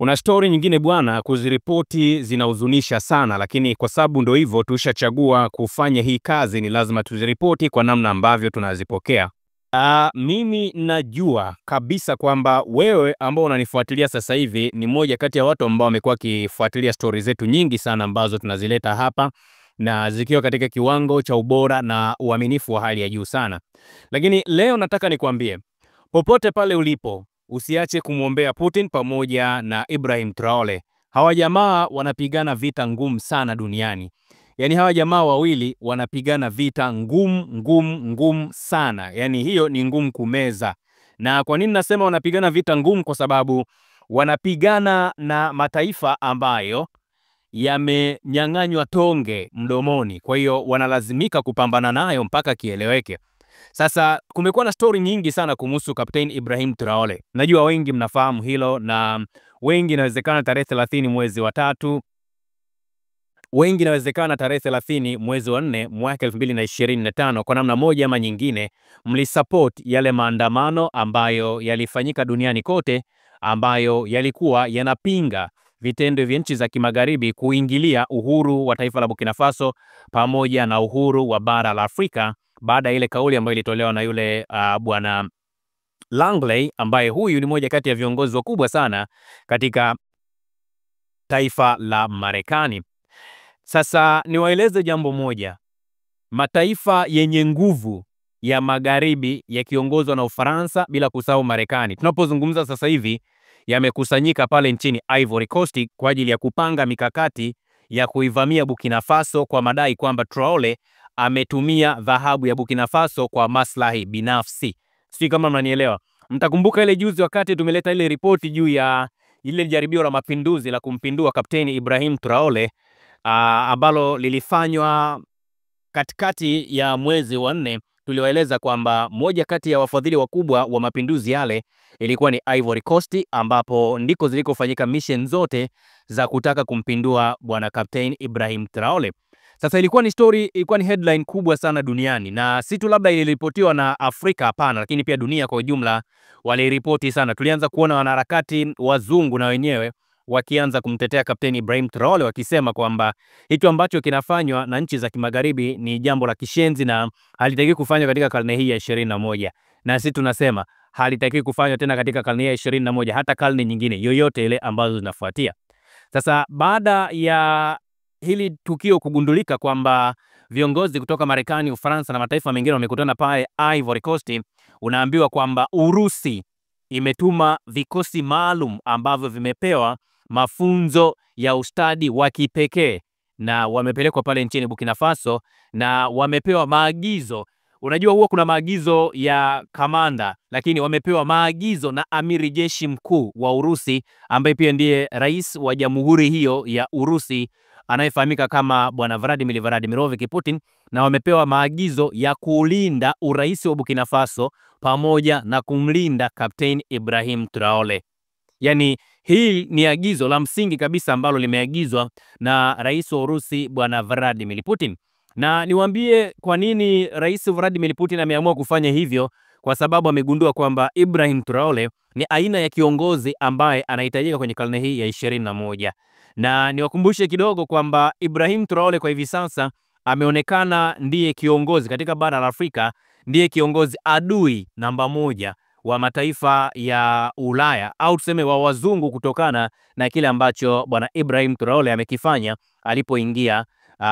Kuna story nyingine bwana, kuziripoti zinahuzunisha sana, lakini kwa sababu ndo hivyo tushachagua kufanya hii kazi, ni lazima tuziripoti kwa namna ambavyo tunazipokea. Mimi najua kabisa kwamba wewe ambao unanifuatilia sasa hivi ni mmoja kati ya watu ambao wamekuwa kifuatilia story zetu nyingi sana ambazo tunazileta hapa, na zikiwa katika kiwango cha ubora na uaminifu wa hali ya juu sana. Lakini leo nataka nikwambie, popote pale ulipo, usiache kumwombea Putin pamoja na Ibrahim Traore. Hawa jamaa wanapigana vita ngumu sana duniani. Yaani hawa jamaa wawili wanapigana vita ngumu sana. Yaani hiyo ni ngumu kumeza. Na kwa nini nasema wanapigana vita ngumu? Kwa sababu wanapigana na mataifa ambayo yamenyang'anywa tonge mdomoni. Kwa hiyo wanalazimika kupambana nayo mpaka kieleweke. Sasa kumekuwa na story nyingi sana kumhusu Captain Ibrahim Traore. Najua wengi mnafahamu hilo, na wengi inawezekana tarehe 30 mwezi wa 3, wengi inawezekana tarehe 30 mwezi wa 4 mwaka 2025 kwa namna moja ama nyingine mlisupport yale maandamano ambayo yalifanyika duniani kote, ambayo yalikuwa yanapinga vitendo vya nchi za kimagharibi kuingilia uhuru wa taifa la Burkina Faso pamoja na uhuru wa bara la Afrika, baada ya ile kauli ambayo ilitolewa na yule bwana Langley, ambaye huyu ni moja kati ya viongozi wakubwa sana katika taifa la Marekani. Sasa niwaeleze jambo moja, mataifa yenye nguvu ya magharibi yakiongozwa na Ufaransa bila kusahau Marekani, tunapozungumza sasa hivi yamekusanyika pale nchini Ivory Coast kwa ajili ya kupanga mikakati ya kuivamia Burkina Faso kwa madai kwamba Traore ametumia dhahabu ya Burkina Faso kwa maslahi binafsi. Sio kama mnanielewa. Mtakumbuka ile juzi wakati tumeleta ile ripoti juu ya ile jaribio la mapinduzi la kumpindua Kapteni Ibrahim Traore, ambalo lilifanywa katikati ya mwezi wa 4, tuliwaeleza kwamba moja kati ya wafadhili wakubwa wa mapinduzi yale ilikuwa ni Ivory Coast, ambapo ndiko zilikofanyika mission zote za kutaka kumpindua bwana Captain Ibrahim Traore. Sasa ilikuwa ni story, ilikuwa ni headline kubwa sana duniani, na si tu labda iliripotiwa na Afrika, hapana, lakini pia dunia kwa ujumla waliripoti sana. Tulianza kuona wanaharakati wazungu na wenyewe wakianza kumtetea Captain Ibrahim Traore, wakisema kwamba hicho ambacho kinafanywa na nchi za kimagharibi ni jambo la kishenzi na halitakiwi kufanywa katika karne hii ya 21. Na sisi tunasema halitakiwi kufanywa tena katika karne ya 21, hata karne nyingine yoyote ile ambazo zinafuatia. Sasa baada ya hili tukio kugundulika kwamba viongozi kutoka Marekani, Ufaransa na mataifa mengine wamekutana pale Ivory Coast, unaambiwa kwamba Urusi imetuma vikosi maalum ambavyo vimepewa mafunzo ya ustadi wa kipekee, na wamepelekwa pale nchini Burkina Faso na wamepewa maagizo. Unajua huwa kuna maagizo ya kamanda, lakini wamepewa maagizo na amiri jeshi mkuu wa Urusi, ambaye pia ndiye rais wa jamhuri hiyo ya Urusi anayefahamika kama bwana Vladimir Vladimirovich Putin, na wamepewa maagizo ya kulinda urais wa Burkina Faso pamoja na kumlinda Captain Ibrahim Traore. Yani hii ni agizo la msingi kabisa ambalo limeagizwa na rais wa Urusi bwana Vladimir Putin. Na niwaambie kwa nini rais Vladimir Putin ameamua kufanya hivyo, kwa sababu amegundua kwamba Ibrahim Traore ni aina ya kiongozi ambaye anahitajika kwenye karne hii ya 21. Na niwakumbushe kidogo kwamba Ibrahim Traore kwa hivi sasa ameonekana ndiye kiongozi katika bara la Afrika, ndiye kiongozi adui namba 1 wa mataifa ya Ulaya, au tuseme wa wazungu, kutokana na kile ambacho bwana Ibrahim Traore amekifanya alipoingia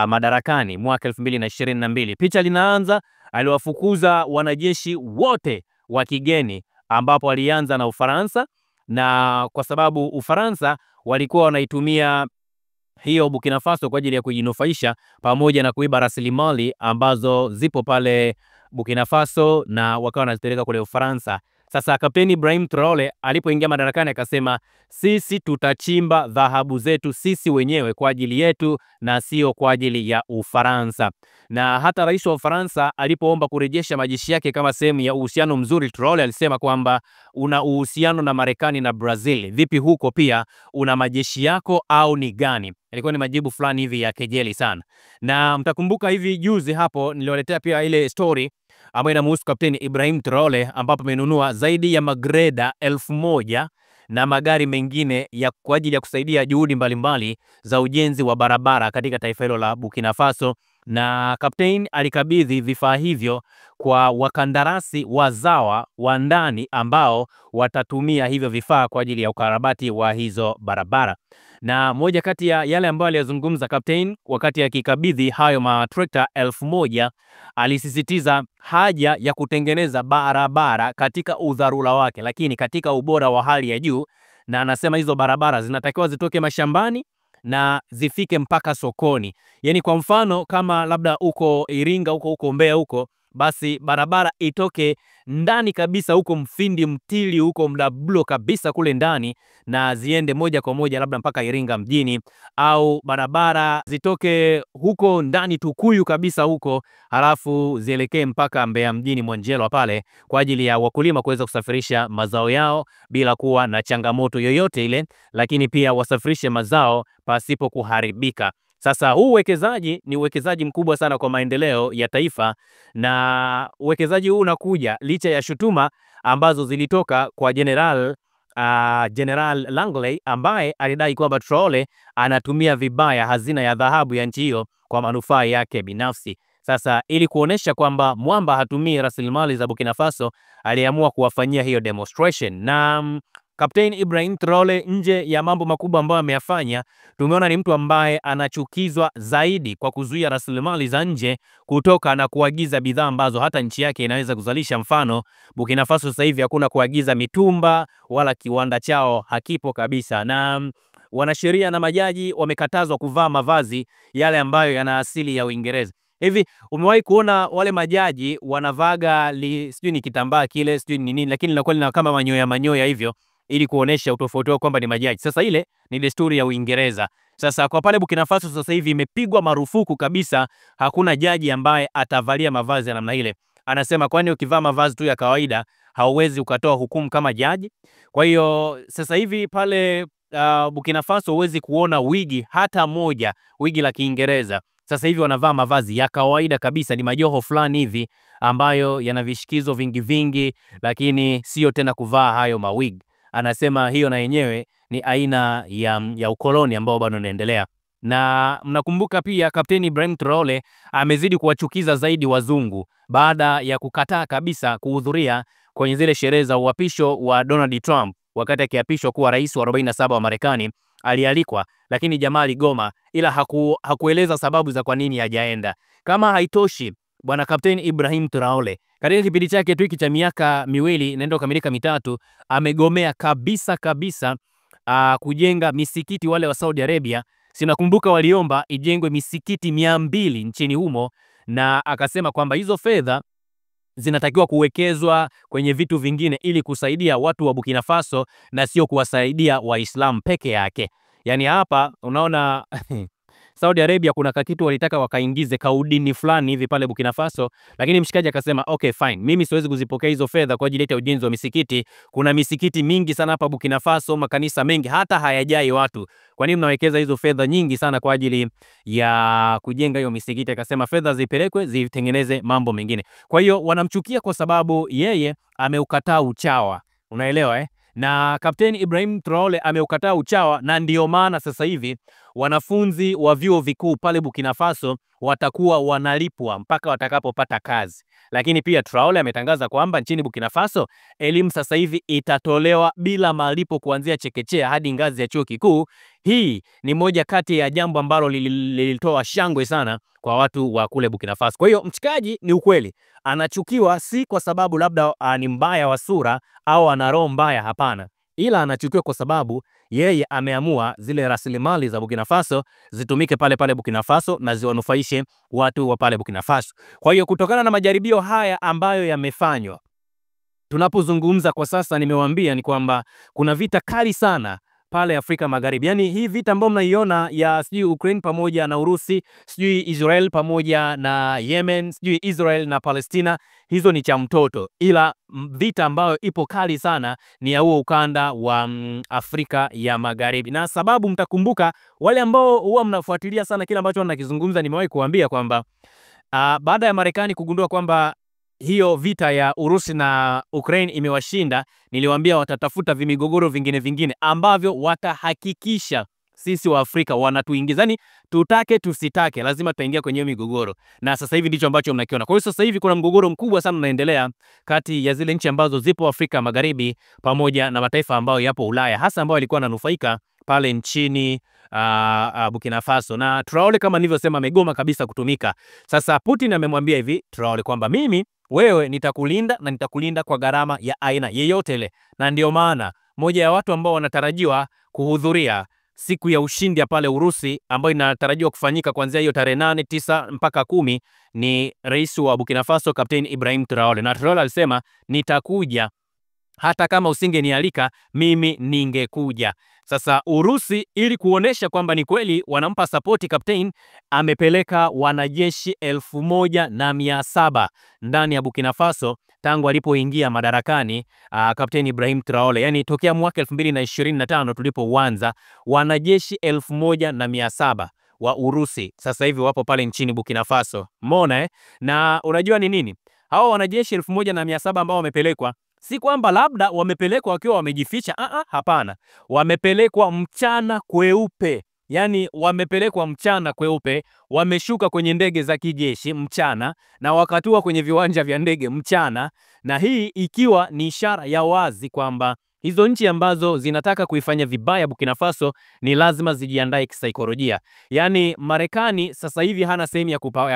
madarakani mwaka 2022. Picha linaanza, aliwafukuza wanajeshi wote wa kigeni, ambapo alianza na Ufaransa, na kwa sababu Ufaransa walikuwa wanaitumia hiyo Burkina Faso kwa ajili ya kujinufaisha pamoja na kuiba rasilimali ambazo zipo pale Burkina Faso, na wakawa wanazipeleka kule Ufaransa. Sasa Kapteni Ibrahim Traore alipoingia madarakani akasema, sisi tutachimba dhahabu zetu sisi wenyewe kwa ajili yetu na sio kwa ajili ya Ufaransa. Na hata rais wa Ufaransa alipoomba kurejesha majeshi yake kama sehemu ya uhusiano mzuri, Traore alisema kwamba una uhusiano na Marekani na Brazil, vipi huko pia una majeshi yako au ni gani? Ilikuwa ni majibu fulani hivi ya kejeli sana. Na mtakumbuka hivi juzi hapo niliwaletea pia ile story ambayo inamhusu Kapteni Ibrahim Traore, ambapo amenunua zaidi ya magreda 1000 na magari mengine kwa ajili ya kusaidia juhudi mbalimbali za ujenzi wa barabara katika taifa hilo la Burkina Faso, na Kapteni alikabidhi vifaa hivyo kwa wakandarasi wazawa wa ndani ambao watatumia hivyo vifaa kwa ajili ya ukarabati wa hizo barabara. Na moja kati ya yale ambayo aliyazungumza Kapteni wakati akikabidhi hayo matrekta 1000, alisisitiza haja ya kutengeneza barabara katika udharura wake, lakini katika ubora wa hali ya juu, na anasema hizo barabara zinatakiwa zitoke mashambani na zifike mpaka sokoni. Yani kwa mfano kama labda uko Iringa, uko Mbeya huko, basi barabara itoke ndani kabisa huko Mfindi, Mtili, huko Mdablo kabisa kule ndani, na ziende moja kwa moja labda mpaka Iringa mjini, au barabara zitoke huko ndani Tukuyu kabisa huko, halafu zielekee mpaka Mbeya mjini Mwanjelwa pale, kwa ajili ya wakulima kuweza kusafirisha mazao yao bila kuwa na changamoto yoyote ile, lakini pia wasafirishe mazao pasipo kuharibika. Sasa huu uwekezaji ni uwekezaji mkubwa sana kwa maendeleo ya taifa, na uwekezaji huu unakuja licha ya shutuma ambazo zilitoka kwa General Langley ambaye alidai kwamba Traore anatumia vibaya hazina ya dhahabu ya nchi hiyo kwa manufaa yake binafsi. Sasa ili kuonesha kwamba mwamba hatumii rasilimali za Burkina Faso, aliamua kuwafanyia hiyo demonstration. Na Kapteni Ibrahim Traore, nje ya mambo makubwa ambayo ameyafanya, tumeona ni mtu ambaye anachukizwa zaidi kwa kuzuia rasilimali za nje kutoka na kuagiza bidhaa ambazo hata nchi yake inaweza kuzalisha. Mfano, Burkina Faso sasa hivi hakuna kuagiza mitumba wala kiwanda chao hakipo kabisa, na wanasheria na majaji wamekatazwa kuvaa mavazi yale ambayo yana asili ya Uingereza. Hivi umewahi kuona wale majaji wanavaga sijui ni kitambaa kile sijui ni nini, lakini linakuwa lina kama manyoya hivyo ili kuonesha utofauti wao kwamba ni majaji. Sasa ile ni desturi ya Uingereza. Sasa kwa pale Burkina Faso sasa hivi imepigwa marufuku kabisa, hakuna jaji ambaye atavalia mavazi ya namna ile. Anasema kwani ukivaa mavazi tu ya kawaida hauwezi ukatoa hukumu kama jaji? Kwa hiyo sasa hivi pale Burkina Faso huwezi kuona wigi hata moja, wigi la Kiingereza. Sasa hivi wanavaa mavazi ya kawaida kabisa, ni majoho fulani hivi ambayo yana vishikizo vingi, lakini sio tena kuvaa hayo mawig. Anasema hiyo na yenyewe ni aina ya ukoloni ambao bado unaendelea. Na mnakumbuka pia Kapteni Ibrahim Traore amezidi kuwachukiza zaidi wazungu baada ya kukataa kabisa kuhudhuria kwenye zile sherehe za uapisho wa Donald Trump. Wakati akiapishwa kuwa rais wa 47 wa Marekani, alialikwa, lakini jamaa aligoma, ila hakueleza sababu za kwa nini hajaenda. Kama haitoshi, bwana Kapteni Ibrahim Traore katika kipindi chake tu hiki cha miaka 2 naenda kukamilika 3, amegomea kabisa kujenga misikiti. Wale wa Saudi Arabia, sinakumbuka waliomba ijengwe misikiti 200 nchini humo, na akasema kwamba hizo fedha zinatakiwa kuwekezwa kwenye vitu vingine ili kusaidia watu wa Burkina Faso na sio kuwasaidia Waislamu peke yake. Yani hapa unaona Saudi Arabia kuna kakitu walitaka wakaingize kaudini fulani hivi pale Burkina Faso, lakini mshikaji akasema okay fine, mimi siwezi kuzipokea hizo fedha kwa ajili ya ujenzi wa misikiti. Kuna misikiti mingi sana hapa Burkina Faso, makanisa mengi hata hayajai watu. Kwa nini mnawekeza hizo fedha nyingi sana kwa ajili ya kujenga hiyo misikiti? Akasema fedha zipelekwe zitengeneze mambo mengine. Kwa hiyo wanamchukia kwa sababu yeye ameukataa uchawa. Unaelewa Na Kapteni Ibrahim Traore ameukataa uchawa, na ndio maana sasa hivi wanafunzi wa vyuo vikuu pale Burkina Faso watakuwa wanalipwa mpaka watakapopata kazi. Lakini pia Traore ametangaza kwamba nchini Burkina Faso elimu sasa hivi itatolewa bila malipo kuanzia chekechea hadi ngazi ya chuo kikuu. Hii ni moja kati ya jambo ambalo lilitoa shangwe sana kwa watu wa kule Burkina Faso. Kwa hiyo mchikaji, ni ukweli anachukiwa, si kwa sababu labda ni mbaya wa sura au ana roho mbaya, hapana, ila anachukiwa kwa sababu yeye ameamua zile rasilimali za Burkina Faso zitumike pale pale Burkina Faso na ziwanufaishe watu wa pale Burkina Faso. Kwa hiyo kutokana na majaribio haya ambayo yamefanywa, tunapozungumza kwa sasa, nimewaambia ni kwamba kuna vita kali sana pale Afrika Magharibi. Yani hii vita ambayo mnaiona ya sijui Ukraine pamoja na Urusi, sijui Israel pamoja na Yemen, sijui Israel na Palestina, hizo ni cha mtoto. Ila vita ambayo ipo kali sana ni ya huo ukanda wa Afrika ya Magharibi. Na sababu, mtakumbuka wale ambao huwa mnafuatilia sana kile ambacho nakizungumza, nimewahi kuambia kwamba baada ya Marekani kugundua kwamba hiyo vita ya Urusi na Ukraine imewashinda, niliwaambia watatafuta vimigogoro vingine ambavyo watahakikisha sisi wa Afrika wanatuingizani, tutake tusitake, lazima tutaingia kwenye migogoro. Na sasa hivi ndicho ambacho mnakiona. Kwa hiyo sasa hivi kuna mgogoro mkubwa sana unaendelea kati ya zile nchi ambazo zipo Afrika Magharibi pamoja na mataifa ambayo yapo Ulaya, hasa ambayo yalikuwa yananufaika pale nchini Burkina Faso. Na Traore kama nilivyosema amegoma kabisa kutumika. Sasa Putin amemwambia hivi Traore kwamba mimi wewe nitakulinda na nitakulinda kwa gharama ya aina yeyote ile. Na ndio maana moja ya watu ambao wanatarajiwa kuhudhuria siku ya ushindi pale Urusi ambayo inatarajiwa kufanyika kuanzia hiyo tarehe 8, 9 mpaka 10 ni rais wa Burkina Faso Kapteni Ibrahim Traore. Na Traore alisema nitakuja, hata kama usingenialika mimi ningekuja. Sasa Urusi ili kuonesha kwamba ni kweli wanampa support Kapteni, amepeleka wanajeshi 1700 ndani ya Burkina Faso tangu alipoingia madarakani Kapteni Ibrahim Traore. Yani tokea mwaka 2025 tulipoanza, wanajeshi 1700 wa Urusi sasa hivi wapo pale nchini Burkina Faso. Umeona Na unajua ni nini? Hao wanajeshi 1700 ambao wamepelekwa, si kwamba labda wamepelekwa wakiwa wamejificha, hapana. Wamepelekwa mchana kweupe. Yani wamepelekwa mchana kweupe, wameshuka kwenye ndege za kijeshi mchana na wakatua kwenye viwanja vya ndege mchana, na hii ikiwa ni ishara ya wazi kwamba hizo nchi ambazo zinataka kuifanya vibaya Burkina Faso ni lazima zijiandae kisaikolojia. Yani Marekani sasa hivi hana sehemu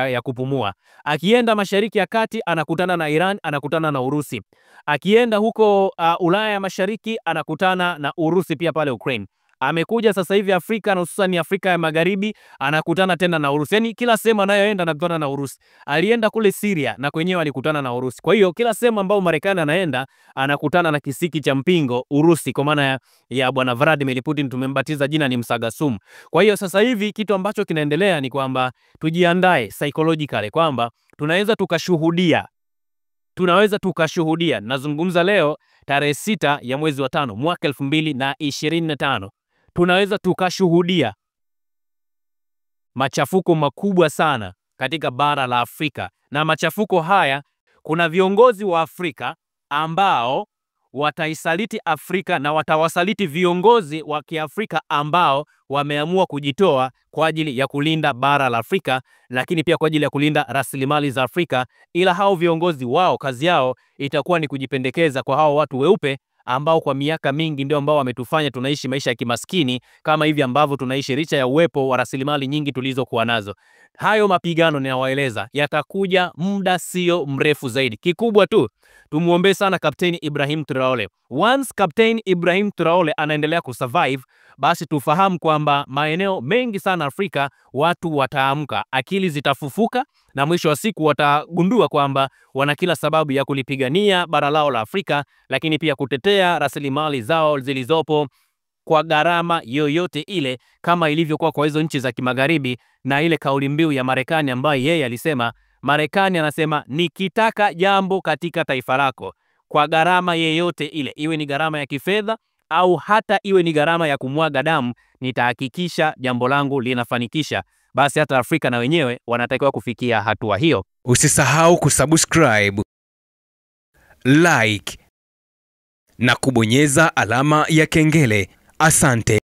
ya kupumua. Akienda Mashariki ya Kati anakutana na Iran, anakutana na Urusi. Akienda huko Ulaya ya Mashariki anakutana na Urusi pia pale Ukraine. Amekuja sasa hivi Afrika na hususan Afrika ya Magharibi anakutana tena na Urusi. Yani kila sehemu anayoenda anakutana na Urusi. Alienda kule Syria na kwenyewe alikutana na Urusi. Kwa hiyo kila sehemu ambao Marekani anaenda anakutana na kisiki cha mpingo Urusi, kwa maana ya bwana Vladimir Putin, tumembatiza jina ni msagasumu. Kwa hiyo sasa hivi kitu ambacho kinaendelea ni kwamba tujiandae psychologically kwamba tunaweza tukashuhudia. Nazungumza leo tarehe 6 ya mwezi wa 5 mwaka 2025. Tunaweza tukashuhudia machafuko makubwa sana katika bara la Afrika. Na machafuko haya, kuna viongozi wa Afrika ambao wataisaliti Afrika na watawasaliti viongozi wa Kiafrika ambao wameamua kujitoa kwa ajili ya kulinda bara la Afrika, lakini pia kwa ajili ya kulinda rasilimali za Afrika. Ila hao viongozi wao kazi yao itakuwa ni kujipendekeza kwa hao watu weupe ambao kwa miaka mingi ndio ambao wametufanya tunaishi maisha ya kimaskini kama hivi ambavyo tunaishi licha ya uwepo wa rasilimali nyingi tulizokuwa nazo. Hayo mapigano ninawaeleza yatakuja muda sio mrefu zaidi. Kikubwa tu tumuombe sana Kapteni Ibrahim Traore. Once Kapteni Ibrahim Traore anaendelea kusurvive, basi tufahamu kwamba maeneo mengi sana Afrika watu wataamka, akili zitafufuka, na mwisho wa siku watagundua kwamba wana kila sababu ya kulipigania bara lao la Afrika, lakini pia kutetea rasilimali zao zilizopo kwa gharama yoyote ile, kama ilivyokuwa kwa hizo nchi za kimagharibi. Na ile kauli mbiu ya Marekani ambayo yeye alisema, Marekani anasema nikitaka jambo katika taifa lako kwa gharama yeyote ile, iwe ni gharama ya kifedha au hata iwe ni gharama ya kumwaga damu, nitahakikisha jambo langu linafanikisha. Basi hata Afrika na wenyewe wanatakiwa kufikia hatua hiyo. Usisahau kusubscribe, like na kubonyeza alama ya kengele. Asante.